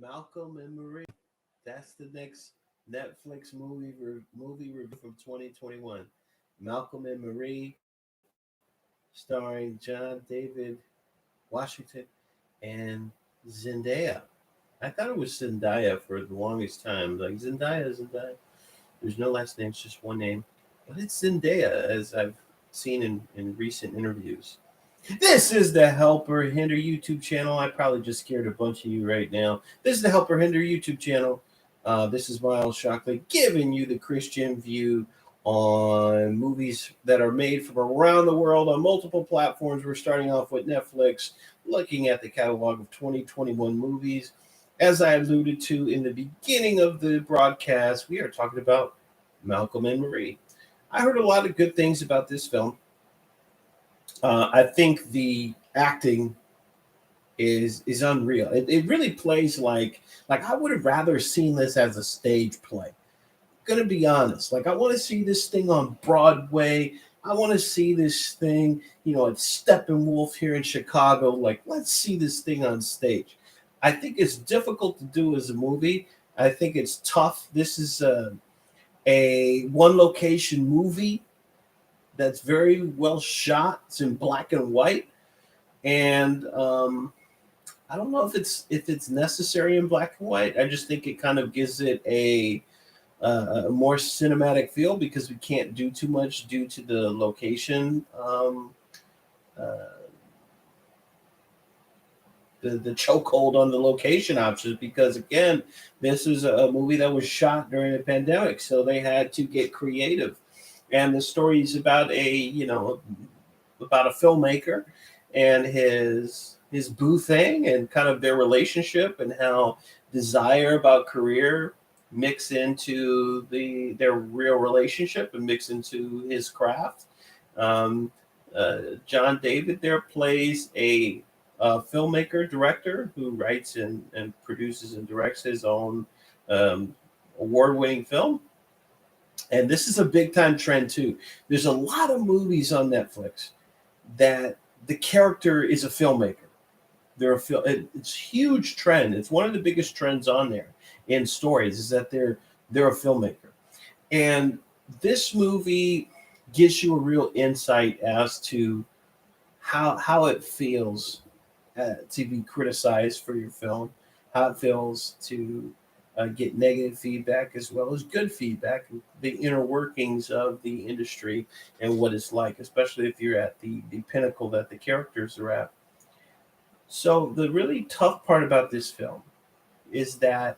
Malcolm and Marie. That's the next Netflix movie review from 2021. Malcolm and Marie, starring John David Washington and Zendaya. I thought it was Zendaya for the longest time. Like Zendaya. There's no last name, it's just one name. But it's Zendaya, as I've seen in recent interviews. This is the Helper Hinder YouTube channel. I probably just scared a bunch of you right now. This is the Helper Hinder YouTube channel. This is Miles Shockley giving you the Christian view on movies that are made from around the world on multiple platforms. We're starting off with Netflix, looking at the catalog of 2021 movies. As I alluded to in the beginning of the broadcast, we are talking about Malcolm and Marie. I heard a lot of good things about this film. I think the acting is unreal. It really plays like I would have rather seen this as a stage play. Gonna be honest. Like I want to see this thing on Broadway. I want to see this thing, at Steppenwolf here in Chicago. Like, let's see this thing on stage. I think it's difficult to do as a movie. I think it's tough. This is a one location movie that's very well shot. It's in black and white, and I don't know if it's necessary in black and white. I just think it kind of gives it a more cinematic feel because we can't do too much due to the location. Uh, the chokehold on the location options because again, this is a movie that was shot during the pandemic, so they had to get creative. And the story is about a filmmaker and his boo thing and kind of their relationship and how desire about career mix into their real relationship and mix into his craft. Um, John David there plays a filmmaker director who writes and produces and directs his own award-winning film. And this is a big time trend too. There's a lot of movies on Netflix that the character is a filmmaker. It's a huge trend. It's one of the biggest trends on there in stories is that they're a filmmaker. And this movie gives you a real insight as to how it feels to be criticized for your film, how it feels to get negative feedback as well as good feedback, the inner workings of the industry and what it's like, especially if you're at the pinnacle that the characters are at. So the really tough part about this film is that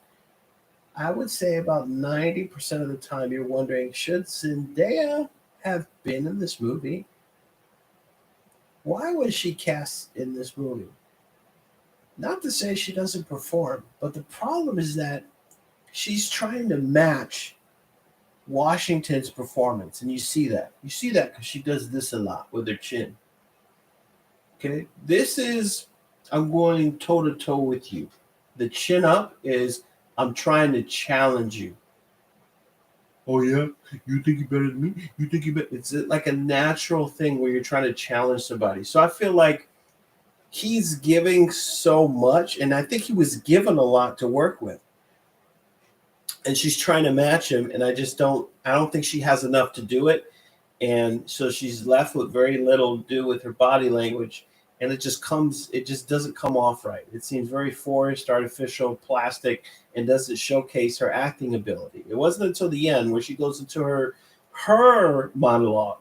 I would say about 90% of the time you're wondering, should Zendaya have been in this movie? Why was she cast in this movie? Not to say she doesn't perform, but the problem is that she's trying to match Washington's performance. And you see that. You see that because she does this a lot with her chin. Okay. I'm going toe to toe with you. The chin up is, I'm trying to challenge you. Oh, yeah? You think you're better than me? You think you're better? It's like a natural thing where you're trying to challenge somebody. So I feel like he's giving so much, and I think he was given a lot to work with. And she's trying to match him, and I don't think she has enough to do it. And so she's left with very little to do with her body language, and it just doesn't come off right. It seems very forced, artificial, plastic, and doesn't showcase her acting ability. It wasn't until the end where she goes into her monologue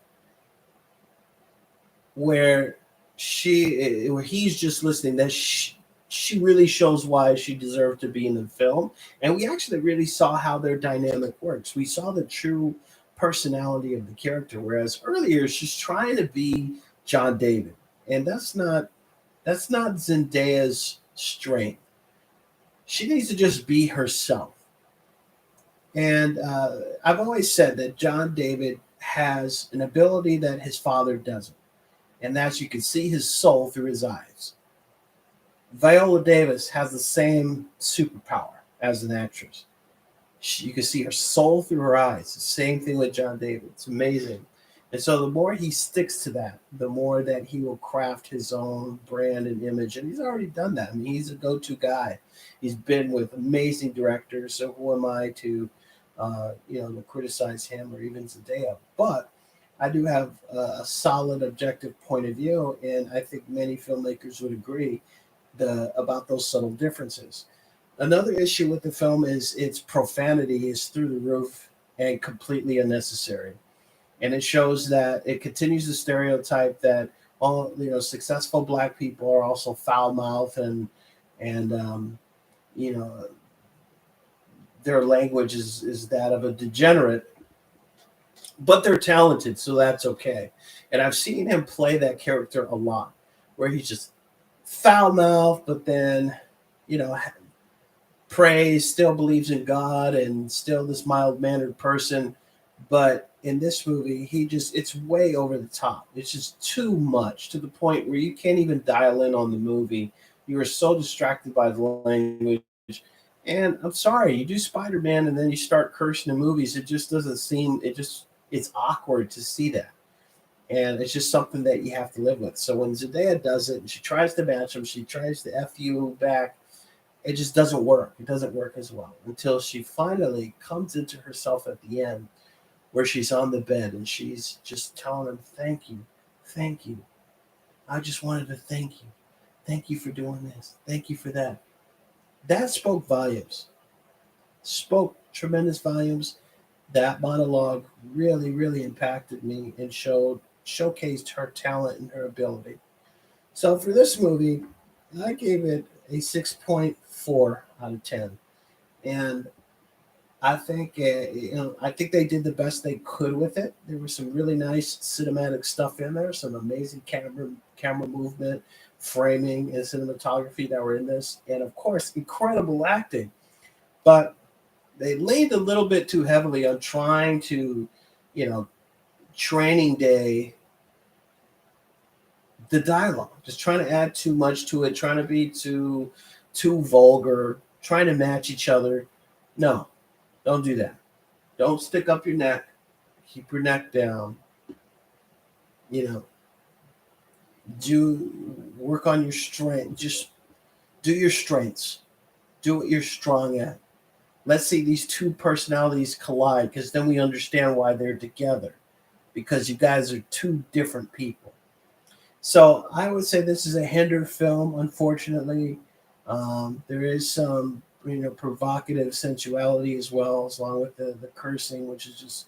where he's just listening that she really shows why she deserved to be in the film. And we actually really saw how their dynamic works. We saw the true personality of the character, whereas earlier she's trying to be John David. And that's not Zendaya's strength. She needs to just be herself. And I've always said that John David has an ability that his father doesn't. And that's you can see his soul through his eyes. Viola Davis has the same superpower as an actress. You can see her soul through her eyes. The same thing with John David. It's amazing. And so the more he sticks to that, the more that he will craft his own brand and image. And he's already done that. I mean, he's a go-to guy. He's been with amazing directors. So who am I to, to criticize him or even Zendaya? But I do have a solid objective point of view, and I think many filmmakers would agree about those subtle differences. Another issue with the film is its profanity is through the roof and completely unnecessary, and it shows that it continues the stereotype that all successful black people are also foul mouthed and you know their language is that of a degenerate, but they're talented, so that's okay. And I've seen him play that character a lot, where he's just foul mouthed, but then you know prays, still believes in God, and still this mild mannered person. But in this movie, it's way over the top. It's just too much to the point where you can't even dial in on the movie. You are so distracted by the language. And I'm sorry, you do Spider Man and then you start cursing in movies. It just doesn't seem, it's awkward to see that. And it's just something that you have to live with. So when Zendaya does it and she tries to match him, she tries to F you back, it just doesn't work. It doesn't work as well until she finally comes into herself at the end where she's on the bed and she's just telling him, "Thank you. Thank you. I just wanted to thank you. Thank you for doing this. Thank you for that." That spoke volumes, spoke tremendous volumes. That monologue really, really impacted me and showcased her talent and her ability. So for this movie, I gave it a 6.4 out of 10. And I think I think they did the best they could with it. There was some really nice cinematic stuff in there, some amazing camera movement, framing, and cinematography that were in this, and of course, incredible acting. But they leaned a little bit too heavily on trying to, you know, training day the dialogue, just trying to add too much to it, trying to be too vulgar, trying to match each other. No, don't do that. Don't stick up your neck. Keep your neck down. You know, do work on your strength. Just do your strengths. Do what you're strong at. Let's see these two personalities collide because then we understand why they're together. Because you guys are two different people. So I would say this is a Hinder film. Unfortunately, there is some provocative sensuality as well, as along with the cursing, which is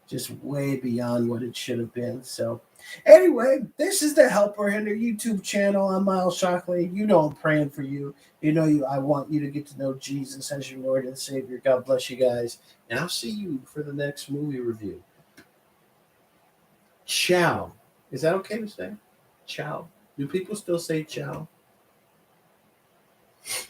just way beyond what it should have been. So anyway, this is the Helper Hinder YouTube channel. I'm Miles Shockley. You know I'm praying for you. You know I want you to get to know Jesus as your Lord and Savior. God bless you guys, and I'll see you for the next movie review. Ciao. Is that okay to say? Ciao. Do people still say ciao?